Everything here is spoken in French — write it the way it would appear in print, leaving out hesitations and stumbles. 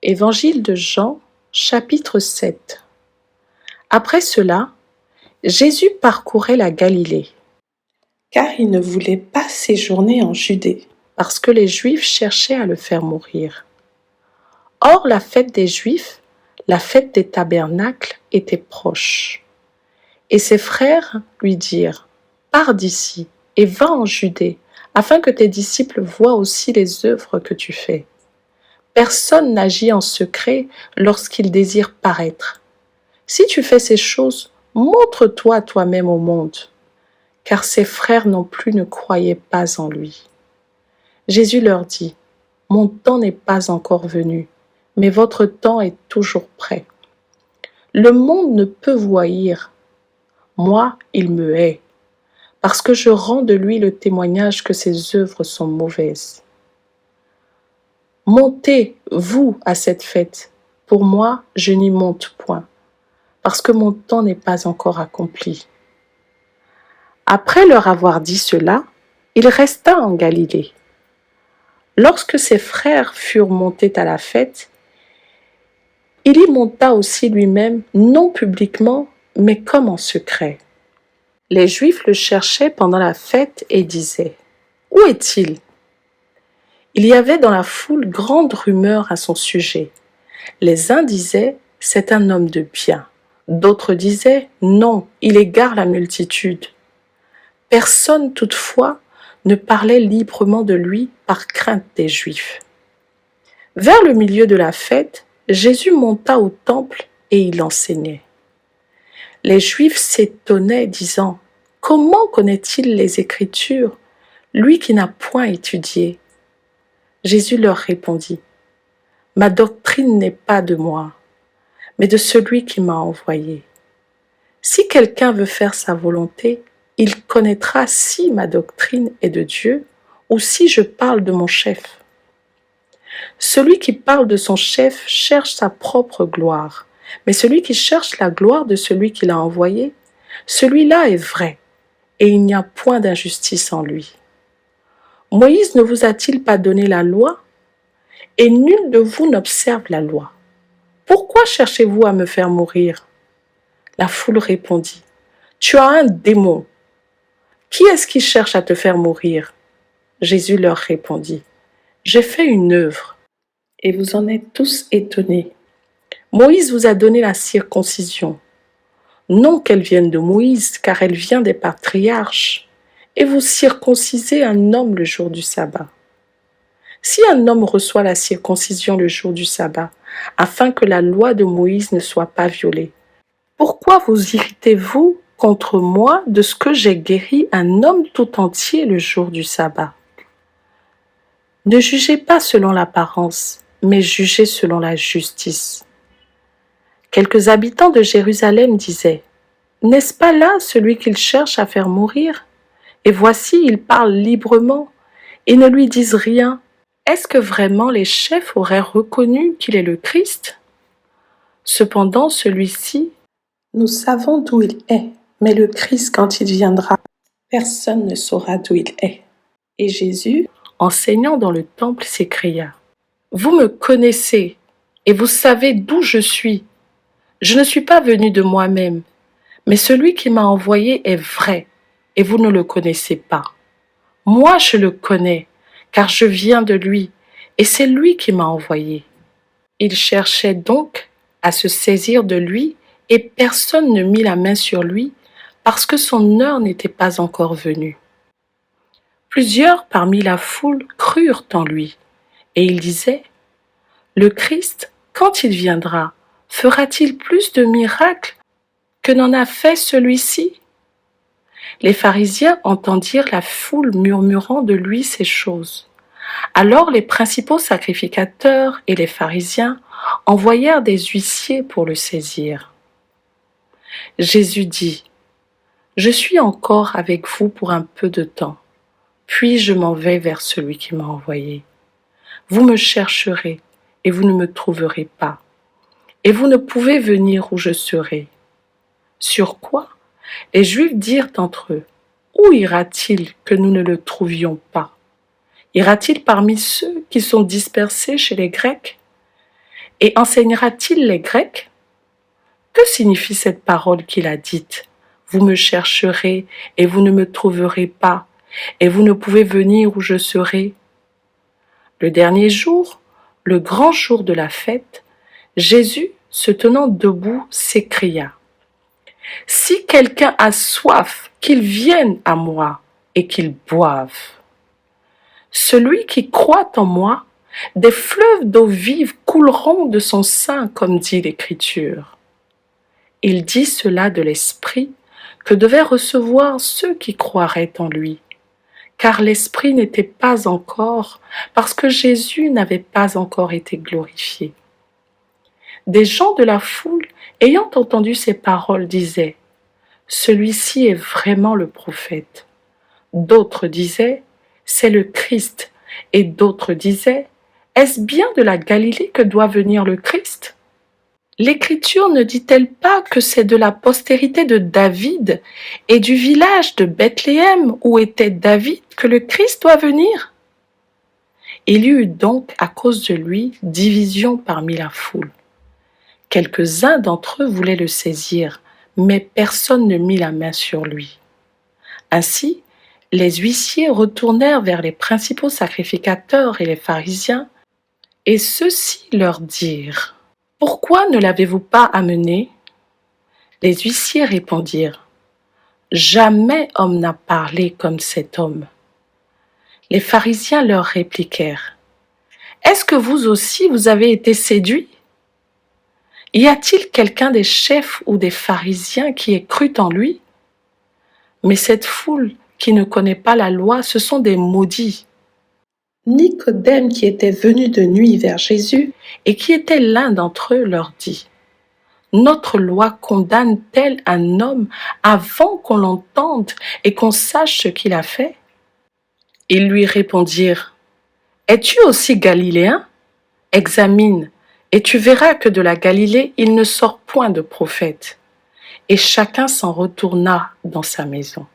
Évangile de Jean, chapitre 7. Après cela, Jésus parcourait la Galilée, car il ne voulait pas séjourner en Judée, parce que les Juifs cherchaient à le faire mourir. Or, la fête des Juifs, la fête des tabernacles, était proche. Et ses frères lui dirent : « Pars d'ici et va en Judée, afin que tes disciples voient aussi les œuvres que tu fais. Personne n'agit en secret lorsqu'il désire paraître. Si tu fais ces choses, montre-toi toi-même au monde. » Car ses frères non plus ne croyaient pas en lui. Jésus leur dit : « Mon temps n'est pas encore venu, mais votre temps est toujours prêt. Le monde ne peut vous haïr. Moi, il me hait, parce que je rends de lui le témoignage que ses œuvres sont mauvaises. Montez, vous, à cette fête. Pour moi, je n'y monte point, parce que mon temps n'est pas encore accompli. » Après leur avoir dit cela, il resta en Galilée. Lorsque ses frères furent montés à la fête, il y monta aussi lui-même, non publiquement, mais comme en secret. Les Juifs le cherchaient pendant la fête et disaient : « Où est-il ? » Il y avait dans la foule grande rumeur à son sujet. Les uns disaient : « C'est un homme de bien ». D'autres disaient : « Non, il égare la multitude ». Personne toutefois ne parlait librement de lui par crainte des Juifs. Vers le milieu de la fête, Jésus monta au temple et il enseignait. Les Juifs s'étonnaient, disant : « Comment connaît-il les Écritures, lui qui n'a point étudié ?» Jésus leur répondit : « Ma doctrine n'est pas de moi, mais de celui qui m'a envoyé. Si quelqu'un veut faire sa volonté, il connaîtra si ma doctrine est de Dieu ou si je parle de mon chef. Celui qui parle de son chef cherche sa propre gloire, mais celui qui cherche la gloire de celui qui l'a envoyé, celui-là est vrai, et il n'y a point d'injustice en lui. Moïse ne vous a-t-il pas donné la loi ? Et nul de vous n'observe la loi. Pourquoi cherchez-vous à me faire mourir ? » La foule répondit : « Tu as un démon. Qui est-ce qui cherche à te faire mourir ? » Jésus leur répondit : « J'ai fait une œuvre, et vous en êtes tous étonnés. Moïse vous a donné la circoncision. Non qu'elle vienne de Moïse, car elle vient des patriarches, et vous circoncisez un homme le jour du sabbat. Si un homme reçoit la circoncision le jour du sabbat, afin que la loi de Moïse ne soit pas violée, pourquoi vous irritez-vous contre moi de ce que j'ai guéri un homme tout entier le jour du sabbat ? Ne jugez pas selon l'apparence, mais jugez selon la justice. » Quelques habitants de Jérusalem disaient : « N'est-ce pas là celui qu'il cherche à faire mourir ? Et voici, il parle librement, et ne lui disent rien. Est-ce que vraiment les chefs auraient reconnu qu'il est le Christ ? Cependant, celui-ci, nous savons d'où il est, mais le Christ, quand il viendra, personne ne saura d'où il est. » Et Jésus, enseignant dans le temple, s'écria : « Vous me connaissez, et vous savez d'où je suis. Je ne suis pas venu de moi-même, mais celui qui m'a envoyé est vrai, et vous ne le connaissez pas. Moi, je le connais, car je viens de lui, et c'est lui qui m'a envoyé. » Il cherchait donc à se saisir de lui, et personne ne mit la main sur lui, parce que son heure n'était pas encore venue. Plusieurs parmi la foule crurent en lui, et ils disaient : « Le Christ, quand il viendra, fera-t-il plus de miracles que n'en a fait celui-ci ? » Les pharisiens entendirent la foule murmurant de lui ces choses. Alors les principaux sacrificateurs et les pharisiens envoyèrent des huissiers pour le saisir. Jésus dit : « Je suis encore avec vous pour un peu de temps, puis je m'en vais vers celui qui m'a envoyé. Vous me chercherez et vous ne me trouverez pas, et vous ne pouvez venir où je serai. » Sur quoi les Juifs dirent entre eux : « Où ira-t-il que nous ne le trouvions pas ? Ira-t-il parmi ceux qui sont dispersés chez les Grecs ? et enseignera-t-il les Grecs? Que signifie cette parole qu'il a dite? Vous me chercherez et vous ne me trouverez pas, et vous ne pouvez venir où je serai. Le dernier jour, le grand jour de la fête, Jésus, se tenant debout, s'écria: Si quelqu'un a soif, qu'il vienne à moi et qu'il boive. Celui qui croit en moi, des fleuves d'eau vive couleront de son sein, comme dit l'Écriture. Il dit cela de l'Esprit que devaient recevoir ceux qui croiraient en lui, car l'Esprit n'était pas encore, parce que Jésus n'avait pas encore été glorifié. Des gens de la foule, ayant entendu ces paroles, disaient: Celui-ci est vraiment le prophète. D'autres disaient: C'est le Christ. Et d'autres disaient: Est-ce bien de la Galilée que doit venir le Christ? L'Écriture ne dit-elle pas que c'est de la postérité de David et du village de Bethléem où était David que le Christ doit venir? Il y eut donc à cause de lui division parmi la foule. Quelques-uns d'entre eux voulaient le saisir, mais personne ne mit la main sur lui. Ainsi, les huissiers retournèrent vers les principaux sacrificateurs et les pharisiens, et ceux-ci leur dirent: Pourquoi ne l'avez-vous pas amené? Les huissiers répondirent: Jamais homme n'a parlé comme cet homme. Les pharisiens leur répliquèrent: Est-ce que vous aussi vous avez été séduits? Y a-t-il quelqu'un des chefs ou des pharisiens qui ait cru en lui? Mais cette foule qui ne connaît pas la loi, ce sont des maudits. Nicodème, qui était venu de nuit vers Jésus et qui était l'un d'entre eux, leur dit: Notre loi condamne-t-elle un homme avant qu'on l'entende et qu'on sache ce qu'il a fait? Ils lui répondirent: Es-tu aussi galiléen? Examine, et tu verras que de la Galilée il ne sort point de prophète. Et chacun s'en retourna dans sa maison.